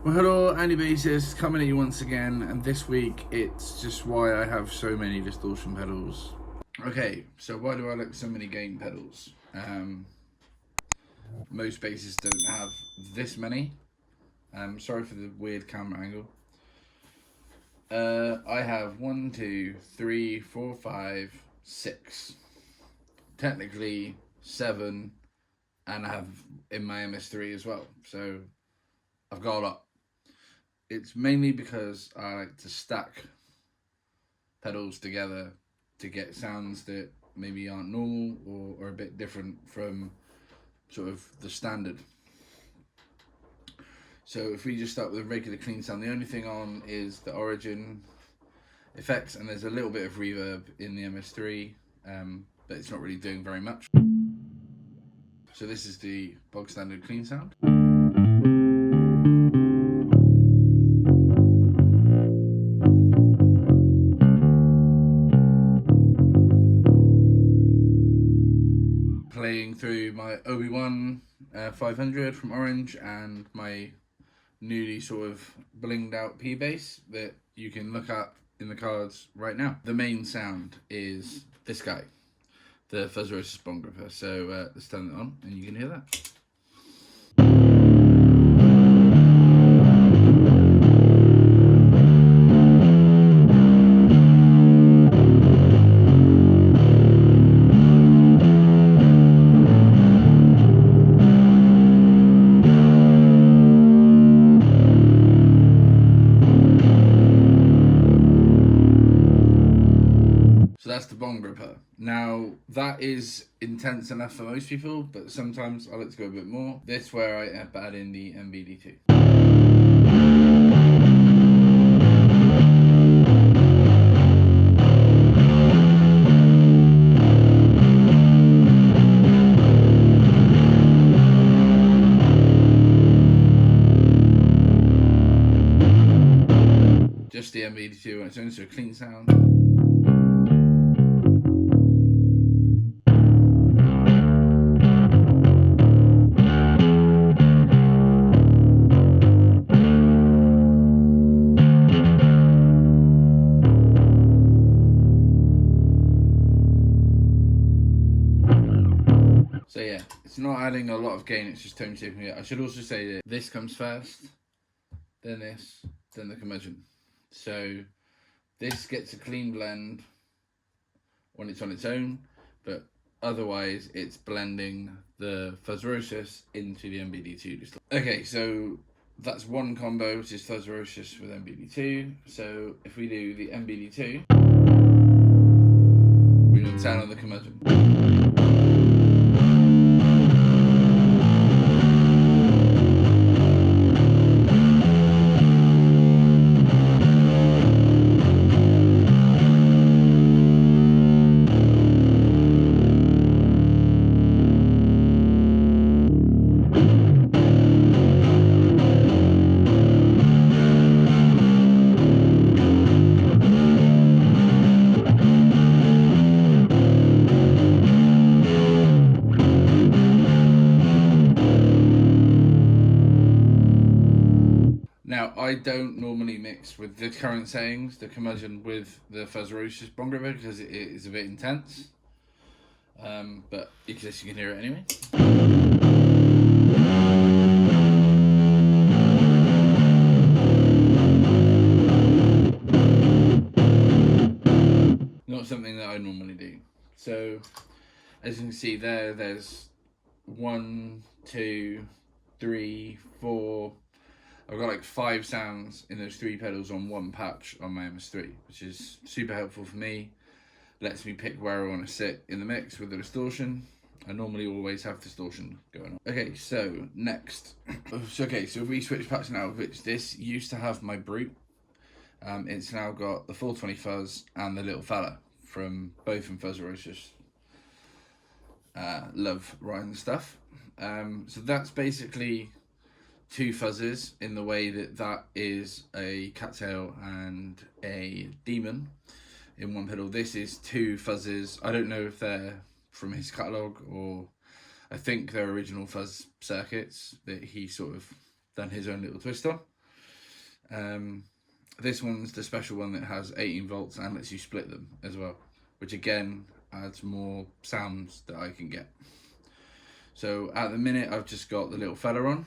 Well, hello, Andy Bassist, coming at you once again, and this week it's just why I have so many distortion pedals. Okay, so why do I like so many gain pedals? Most bassists don't have this many. Sorry for the weird camera angle. I have 1, 2, 3, 4, 5, 6. Technically 7, and I have in my MS3 as well. So I've got a lot. It's mainly because I like to stack pedals together to get sounds that maybe aren't normal or are a bit different from sort of the standard. So if we just start with a regular clean sound, the only thing on is the origin effects, and there's a little bit of reverb in the MS3, but it's not really doing very much. So this is the bog standard clean sound. Playing through my OB1 500 from Orange and my newly sort of blinged out P bass that you can look up in the cards right now. The main sound is this guy, the Fuzzarocious Bong Ripper. So let's turn it on and you can hear that. So that's the Bong Ripper. Now that is intense enough for most people, but sometimes I like to go a bit more. This is where I add in the MBD2. Just the MBD2 on its own, so a clean sound. So yeah, it's not adding a lot of gain, it's just tone shaping it. I should also say that this comes first, then this, then the curmudgeon. So this gets a clean blend when it's on its own, but otherwise it's blending the Fuzzarocious into the MBD2. Okay, so that's one combo, which is Fuzzarocious with MBD2. So if we do the MBD2, we can sound on the curmudgeon. Now, I don't normally mix with the current sayings, the curmudgeon with the Fuzzarocious Bong Ripper, because it is a bit intense. But I guess you can hear it anyway. Not something that I normally do. So, as you can see there, there's 1, 2, 3, 4... I've got like 5 sounds in those 3 pedals on one patch on my MS3, which is super helpful for me. Lets me pick where I want to sit in the mix with the distortion. I normally always have distortion going on. Okay, so next. Okay, so we switch patch now, which this used to have my Brute. It's now got the 420 fuzz and the little fella from both from Fuzzarocious. Love writing stuff. So that's basically 2 fuzzes in the way that is a cattail and a demon in one pedal. This is 2 fuzzes. I don't know if they're from his catalogue or I think they're original fuzz circuits that he sort of done his own little twist on. This one's the special one that has 18 volts and lets you split them as well, which again adds more sounds that I can get. So at the minute I've just got the little fella on.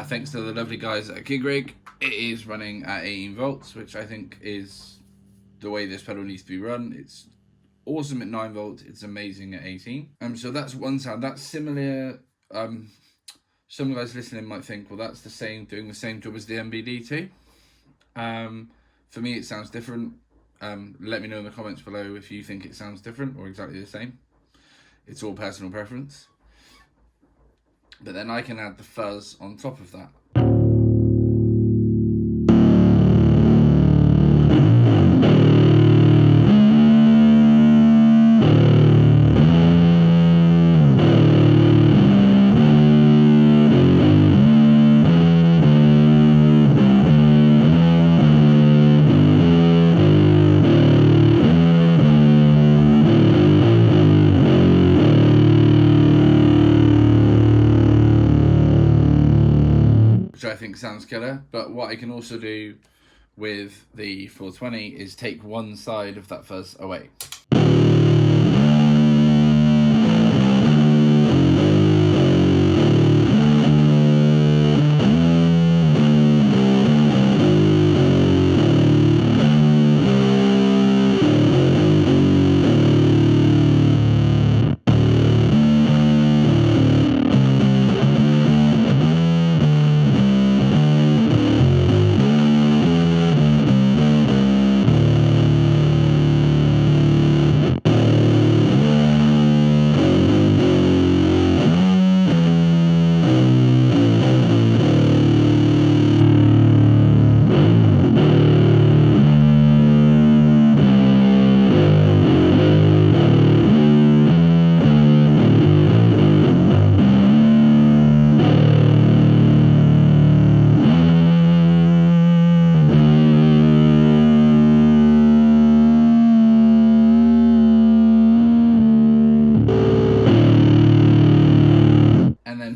Thanks to the lovely guys at Gig Rig, it is running at 18 volts, which I think is the way this pedal needs to be run. It's awesome at 9 volts, it's amazing at 18. So that's one sound. That's similar. Some guys listening might think, well, that's the same, doing the same job as the MBD2. For me, it sounds different. Let me know in the comments below if you think it sounds different or exactly the same. It's all personal preference. But then I can add the fuzz on top of that. Which I think sounds killer. But what I can also do with the 420 is take one side of that fuzz away.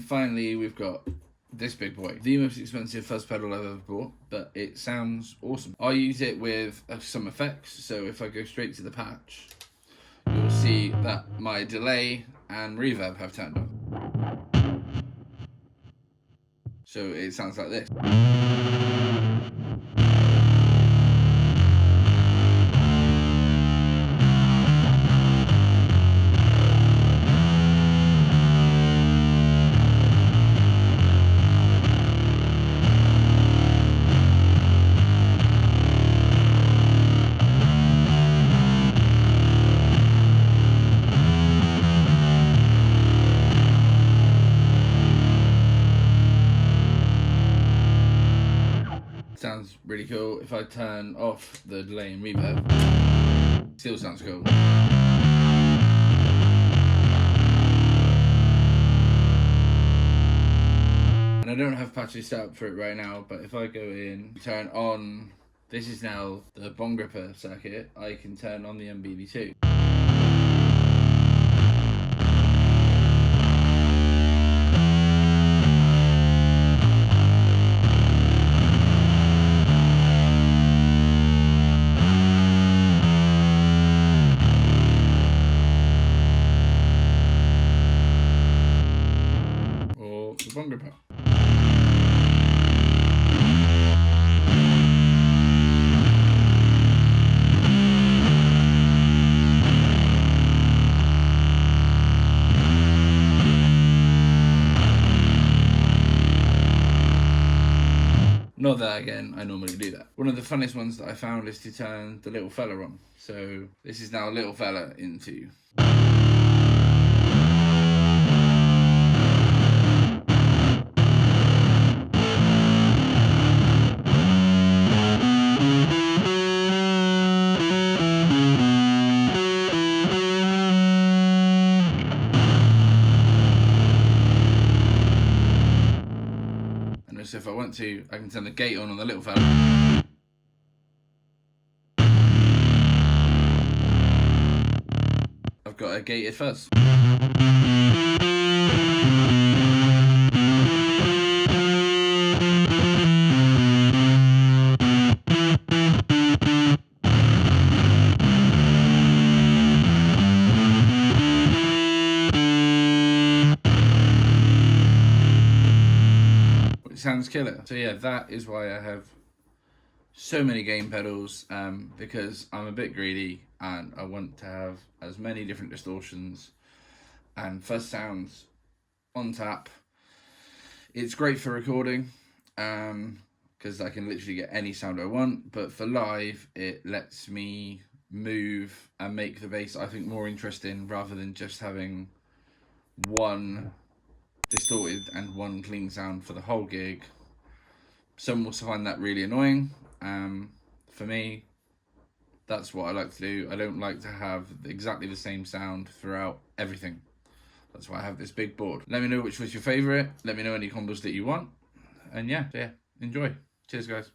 Finally, we've got this big boy, the most expensive fuzz pedal I've ever bought, but it sounds awesome. I use it with some effects, so if I go straight to the patch, you'll see that my delay and reverb have turned on. So it sounds like this. Sounds really cool. If I turn off the delay and reverb, still sounds cool. And I don't have patches set up for it right now, but if I go in, turn on, this is now the Bong Ripper circuit, I can turn on the MBD2. Bong Ripper. Not that again, I normally do that. One of the funnest ones that I found is to turn the little fella on. So this is now a little fella into. So if I want to, I can turn the gate on the little fella. got a gated fuzz. It sounds killer. So yeah, that is why I have so many gain pedals, because I'm a bit greedy and I want to have as many different distortions and fuzz sounds on tap. It's great for recording, because I can literally get any sound I want, but for live it lets me move and make the bass, I think, more interesting, rather than just having one distorted and one clean sound for the whole gig. Some will find that really annoying. For me, that's what I like to do. I don't like to have exactly the same sound throughout everything. That's why I have this big board. Let me know which was your favourite. Let me know any combos that you want. And yeah, enjoy. Cheers, guys.